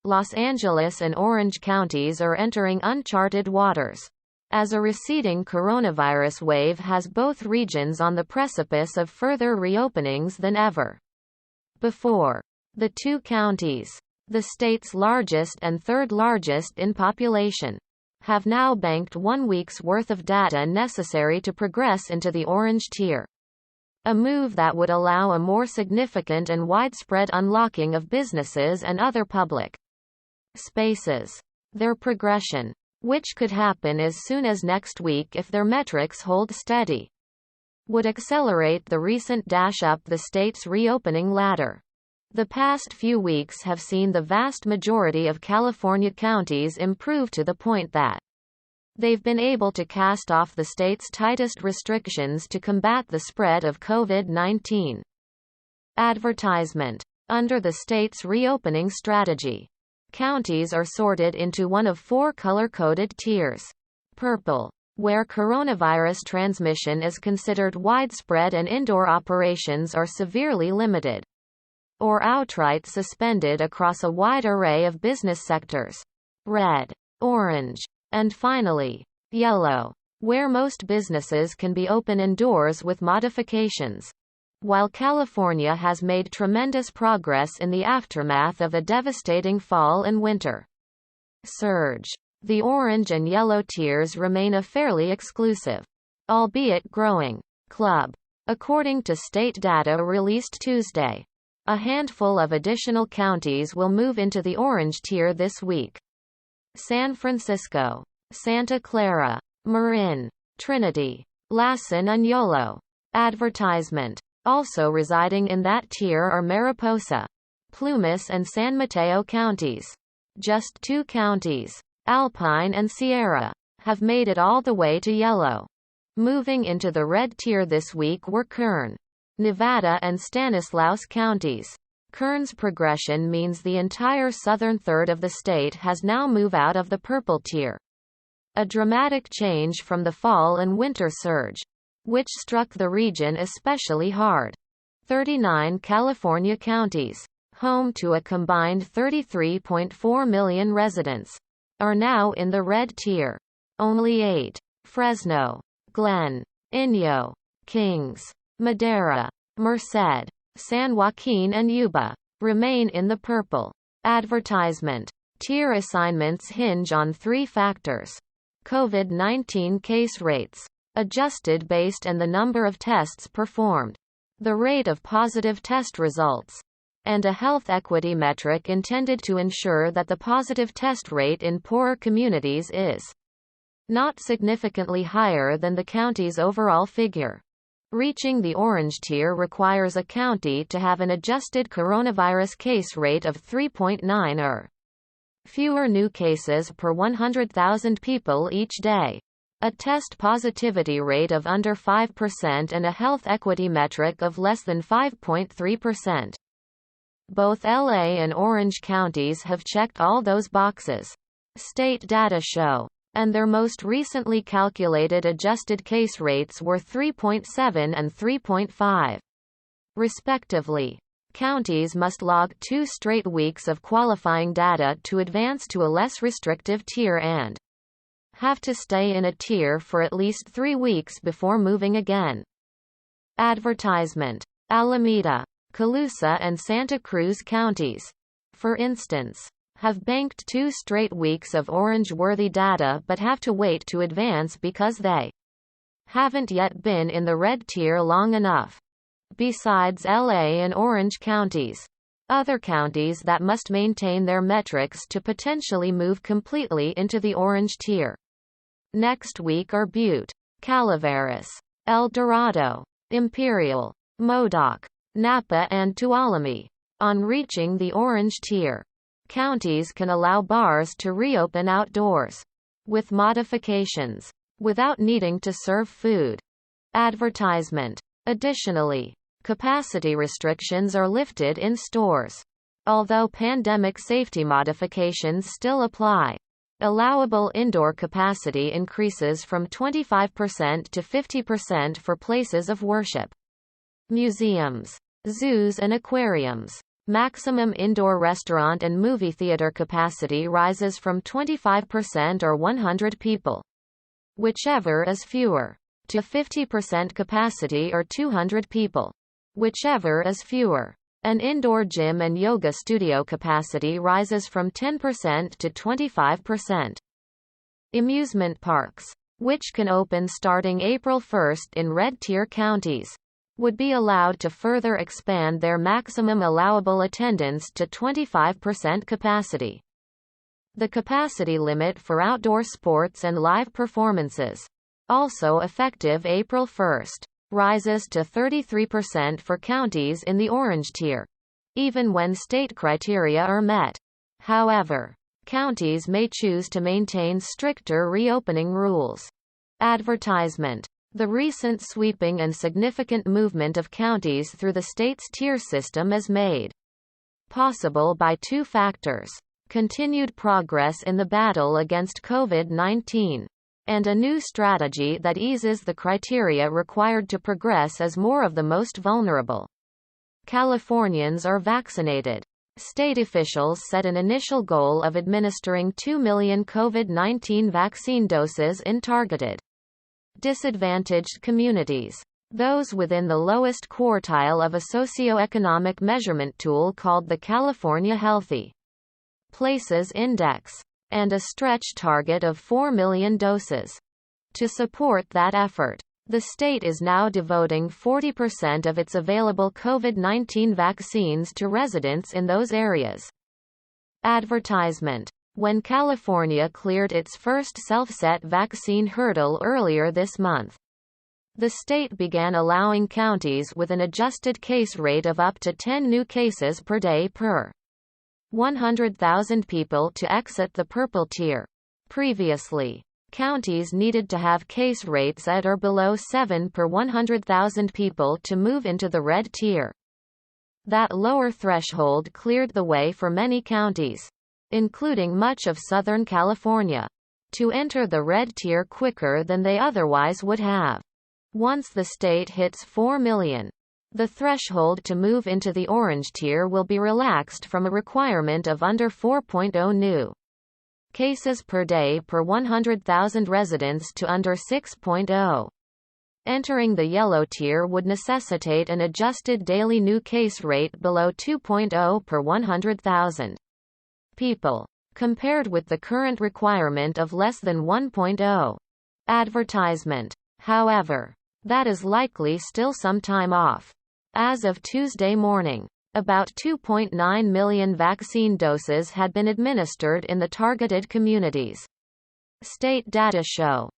Los Angeles and Orange counties are entering uncharted waters, as a receding coronavirus wave has both regions on the precipice of further reopenings than ever before. The two counties, the state's largest and third largest in population, have now banked 1 week's worth of data necessary to progress into the orange tier. A move that would allow a more significant and widespread unlocking of businesses and other public spaces. Their progression, which could happen as soon as next week if their metrics hold steady, would accelerate the recent dash up the state's reopening ladder. The past few weeks have seen the vast majority of California counties improve to the point that they've been able to cast off the state's tightest restrictions to combat the spread of COVID-19. Advertisement. Under the state's reopening strategy, counties are sorted into one of 4 color-coded tiers. Purple, where coronavirus transmission is considered widespread and indoor operations are severely limited or outright suspended across a wide array of business sectors. Red, orange, and finally, yellow, where most businesses can be open indoors with modifications. While California has made tremendous progress in the aftermath of a devastating fall and winter surge, the orange and yellow tiers remain a fairly exclusive, albeit growing, club. According to state data released Tuesday, a handful of additional counties will move into the orange tier this week. San Francisco, Santa Clara, Marin, Trinity, Lassen and Yolo. Advertisement. Also residing in that tier are Mariposa, Plumas and San Mateo counties. Just 2 counties, Alpine and Sierra, have made it all the way to yellow. Moving into the red tier this week were Kern, Nevada and Stanislaus counties. Kern's progression means the entire southern third of the state has now moved out of the purple tier. A dramatic change from the fall and winter surge, which struck the region especially hard. 39 California counties, home to a combined 33.4 million residents, are now in the red tier. Only 8, Fresno, Glen, Inyo, Kings, Madera, Merced, San Joaquin and Yuba, remain in the purple. Advertisement. Tier assignments hinge on 3 factors. COVID-19 case rates, adjusted based on the number of tests performed, the rate of positive test results, and a health equity metric intended to ensure that the positive test rate in poorer communities is not significantly higher than the county's overall figure. Reaching the orange tier requires a county to have an adjusted coronavirus case rate of 3.9 or fewer new cases per 100,000 people each day, a test positivity rate of under 5% and a health equity metric of less than 5.3%. Both LA and Orange counties have checked all those boxes, state data show, and their most recently calculated adjusted case rates were 3.7 and 3.5, respectively. Counties must log 2 straight weeks of qualifying data to advance to a less restrictive tier and have to stay in a tier for at least 3 weeks before moving again. Advertisement. Alameda, Colusa and Santa Cruz counties, for instance, have banked 2 straight weeks of orange-worthy data but have to wait to advance because they haven't yet been in the red tier long enough. Besides LA and Orange counties, other counties that must maintain their metrics to potentially move completely into the orange tier next week are Butte, Calaveras, El Dorado, Imperial, Modoc, Napa and Tuolumne. On reaching the orange tier, counties can allow bars to reopen outdoors, with modifications, without needing to serve food. Advertisement. Additionally, capacity restrictions are lifted in stores. Although pandemic safety modifications still apply, allowable indoor capacity increases from 25% to 50% for places of worship, museums, zoos and aquariums, Maximum indoor restaurant and movie theater capacity rises from 25% or 100 people, whichever is fewer, to 50% capacity or 200 people, whichever is fewer. An indoor gym and yoga studio capacity rises from 10% to 25%. Amusement parks, which can open starting April 1 in red-tier counties, would be allowed to further expand their maximum allowable attendance to 25% capacity. The capacity limit for outdoor sports and live performances, also effective April 1, rises to 33% for counties in the orange tier, even when state criteria are met. However, counties may choose to maintain stricter reopening rules. Advertisement. The recent sweeping and significant movement of counties through the state's tier system is made possible by two factors: continued progress in the battle against COVID-19, and a new strategy that eases the criteria required to progress as more of the most vulnerable Californians are vaccinated. State officials set an initial goal of administering 2 million COVID-19 vaccine doses in targeted, disadvantaged communities, those within the lowest quartile of a socioeconomic measurement tool called the California Healthy Places Index, and a stretch target of 4 million doses. To support that effort, the state is now devoting 40% of its available COVID-19 vaccines to residents in those areas. Advertisement. When California cleared its first self-set vaccine hurdle earlier this month, the state began allowing counties with an adjusted case rate of up to 10 new cases per day per 100,000 people to exit the purple tier. Previously, counties needed to have case rates at or below 7 per 100,000 people to move into the red tier. That lower threshold cleared the way for many counties, including much of Southern California, to enter the red tier quicker than they otherwise would have. Once the state hits 4 million, the threshold to move into the orange tier will be relaxed from a requirement of under 4.0 new cases per day per 100,000 residents to under 6.0. Entering the yellow tier would necessitate an adjusted daily new case rate below 2.0 per 100,000 people, compared with the current requirement of less than 1.0. Advertisement. However, that is likely still some time off. As of Tuesday morning, about 2.9 million vaccine doses had been administered in the targeted communities. State data show